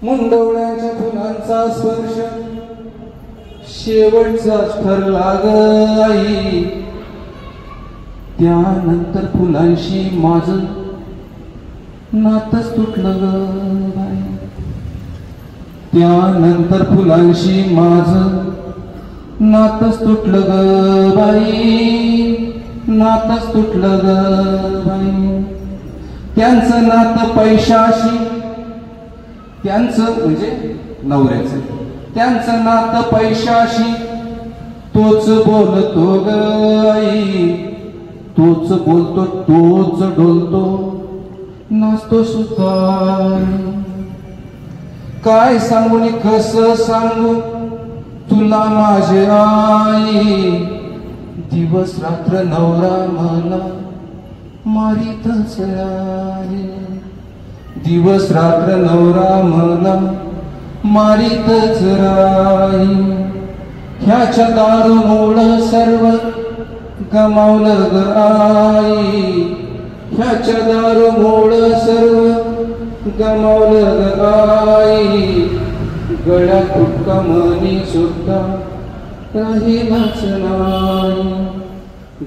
मुंडवळ्याच्या फुलांचा स्पर्श शेवटचाच ठरला ग आई. त्यानंतर फुलांशी माझं नातच तुटलं ग बाई. त्यानंतर फुलांशी माझं नातच तुटलं ग बाई. नातच तुटलं ग बाई. त्यांचं नातं पैशाशी, त्यांचं म्हणजे नवऱ्याचं, त्यांचं नातं पैशाशी. तोच बोलतो ग आई, तोच बोलतो, तोच डोलतो, नाचतो सुद्धा. काय सांगू नि कसं सांगू तुला माझे आई. दिवस रात्र नवरा मला मारीतच आहे. दिवस रात्र नवरा मला मारीतच राही. ह्याच्या दारूमुळं सर्व गमावलं ग आई. ह्याच्या दारूमुळं सर्व गमावलं ग आई. गळ्यात फुटका मनी सुद्धा राहिलाच नाही.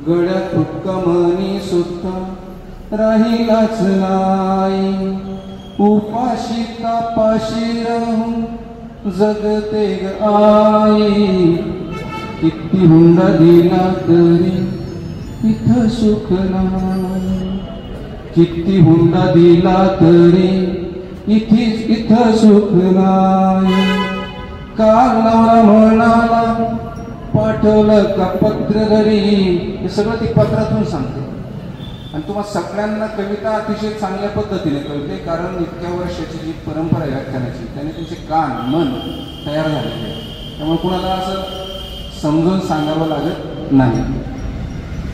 गळ्यात फुटका मनी सुद्धा राहिलाच नाही. उपाशी तापाशी राहून जगते ग आई. किती हुंडा दिला तरी इथं सुख नाही. किती हुंडा दिला तरी इथं सुख नाही. काल नवरा म्हणाला पाठवलं का पत्र घरी. हे सगळं ती पत्रातून सांगते. आणि तुम्हाला सगळ्यांना कविता अतिशय चांगल्या पद्धतीने कळते, कारण इतक्या वर्षाची जी परंपरा आहे व्याख्यानाची, त्याने तुमचे कान मन तयार झालेले आहे. त्यामुळे कुणाला असं समजून सांगावं लागत नाही.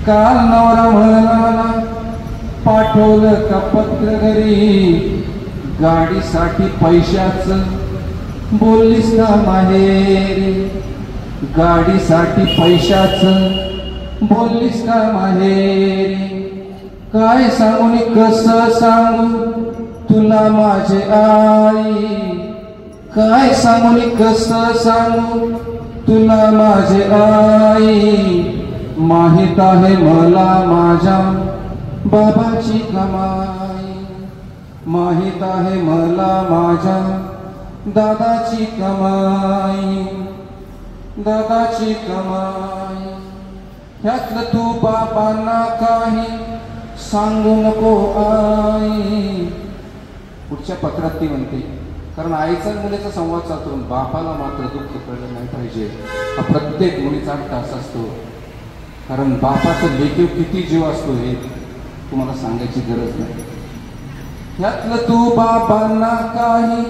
काल नवरा म्हणाला पाठवलं का पत्र घरी. गाडीसाठी पैशाचं बोललीस का माहेरी. गाडीसाठी पैशाचं बोललीस का माहेरी. काय सांगू नि कसं सांगू तुला माझे आई. काय सांगू नि कसं सांगू तुला माझे आई. माहित आहे मला माझ्या बाबाची कमाई. माहित आहे मला माझ्या दादाची कमाई. दादाची कमाई. ह्यातलं तू बाबांना काही सांगू नको आई. पुढच्या पत्रात ती म्हणते, कारण आईचा मुलीचा संवाद चालतो, बापाला मात्र दुःख कळलं नाही पाहिजे. हा प्रत्येक मुलीचा ठास असतो. कारण बापाचं लेकीव किती जीव असतो हे तुम्हाला सांगायची गरज नाही. ह्यातलं तू बाबांना काही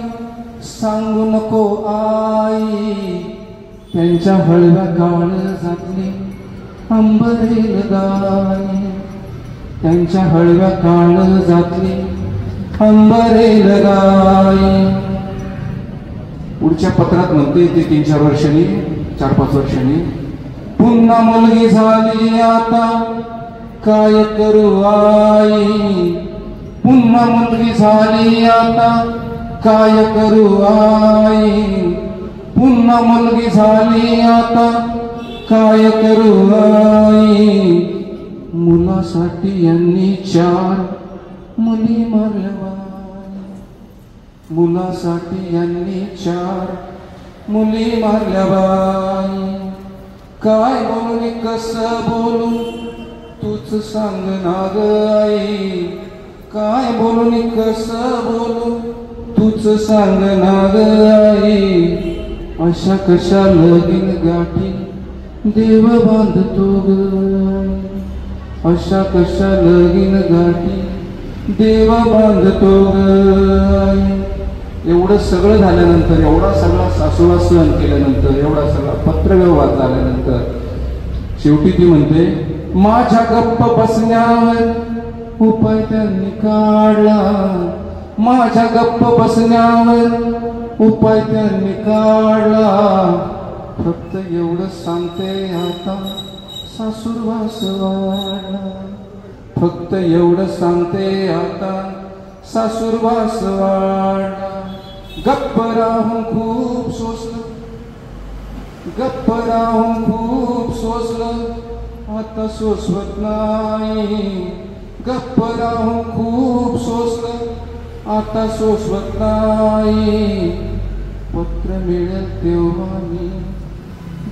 सांगू नको आई. त्यांच्या हळव्या काळजातली अंबरेल गाई. त्यांच्या हळव्या काळजातली अंबरेल गाई. पुढच्या पत्रात म्हणते ते 3-4 वर्षांनी, 4-5 वर्षांनी, पुन्हा मुलगी झाली आता काय करू आई. पुन्हा मुलगी झाली आता काय करू आई. पुन्हा मुलगी झाली आता काय करू आई. मुलासाठी यांनी 4 मुली मारल्या बाई. मुलासाठी यांनी 4 मुली मारल्या बाई. काय बोलू नि कसं बोलू तूच सांग ना ग आई. काय बोलू नि कसं बोलू तूच सांग ना ग आई. अशा कशा लगीन गाठी देव बांधतो ग. अशा कशा लगीन गाठी देव बांधतो ग. एवढं सगळं झाल्यानंतर, एवढा सगळा सासूला सहन केल्यानंतर, एवढा सगळा पत्रव्यवहार झाल्यानंतर शेवटी ती म्हणते, माझ्या गप्प बसण्यावर उपाय त्यांनी काढला. माझ्या गप्प बसण्यावर उपाय त्यांनी काढला. फक्त एवढं सांगते आता सासूरवास वाढला. फक्त एवढं सांगते आता सासूरवास वाढला. गप्प राहून खूप सोसलं, गप्प राहून खूप सोसलं, आता सोसवत नाही. गप्प राहून खूप सोसलं, आता सोसवत नाही. पत्र मिळेल तेव्हा मी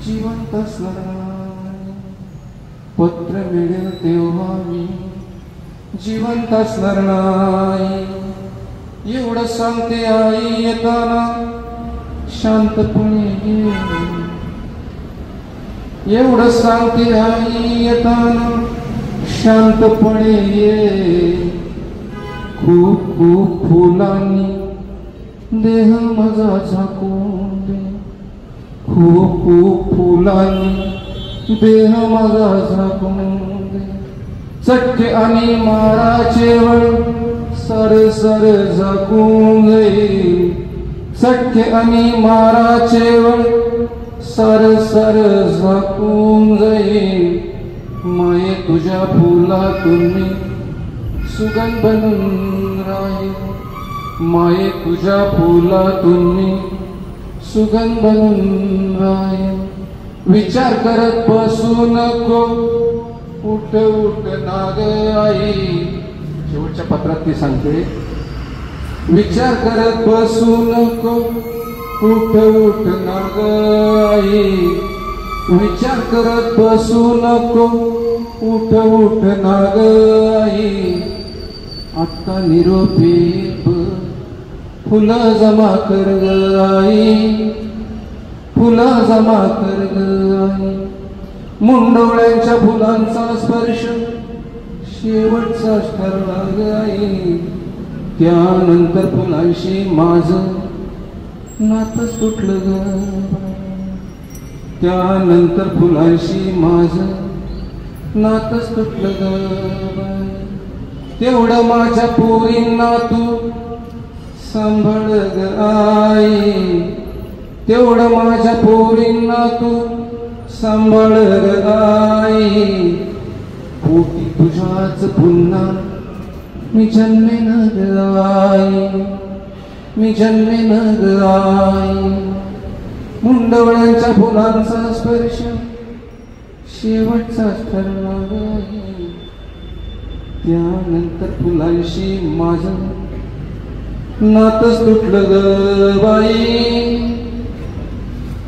जिवंत असणार, पत्र मिळेल तेव्हा मी जिवंत असणार नाही. एवढं सांगते आई येताना शांतपणे ये, एवढं सांगते आई येताना शांतपणे ये. खूप खूप फुलांनी देह माझा झाकून दे, खूप खूप फुलांनी देह माझा झाकून दे. चटके आणि माराचे वळ सारे सारे झाकून जाईल, चटके आणि माराचे वळ सारे सारे झाकून जाईल. माये तुझ्या फुलातून मी सुगंध बनून राहील, माये तुझ्या फुलातून मी सुगंध बनून राहील. विचार करत बसू नको, उठ उठ नाग आई. शेवटच्या पत्रात ती सांगते, विचार करत बसू नको, उठ उठ नाग आई. विचार करत बसू नको, उठ उठ नाग आई. आता निरोपी फुलं जमा कर ग आई, फुलं जमा कर ग आई. मुंडोळ्यांच्या फुलांचा स्पर्श शेवटचाच ठरला ग आई. त्यानंतर फुलांशी माझं नातंच तुटलं ग, त्यानंतर फुलांशी माझं नातंच तुटलं ग. तेवढं माझ्या पोरींना तू सांभाळ ग आई, तेवढं माझ्या पोरींना तू सांभाळ ग आई. पोटी तुझ्याच पुन्हा मी जन्मेन ग आई, मी जन्मेन ग आई. मुंडवळ्यांच्या फुलांचा स्पर्श शेवटचाच ठरला ग आई. त्यानंतर फुलांशी माझं नातंच तुटलं ग बाई,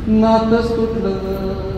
नातंच तुटलं ग.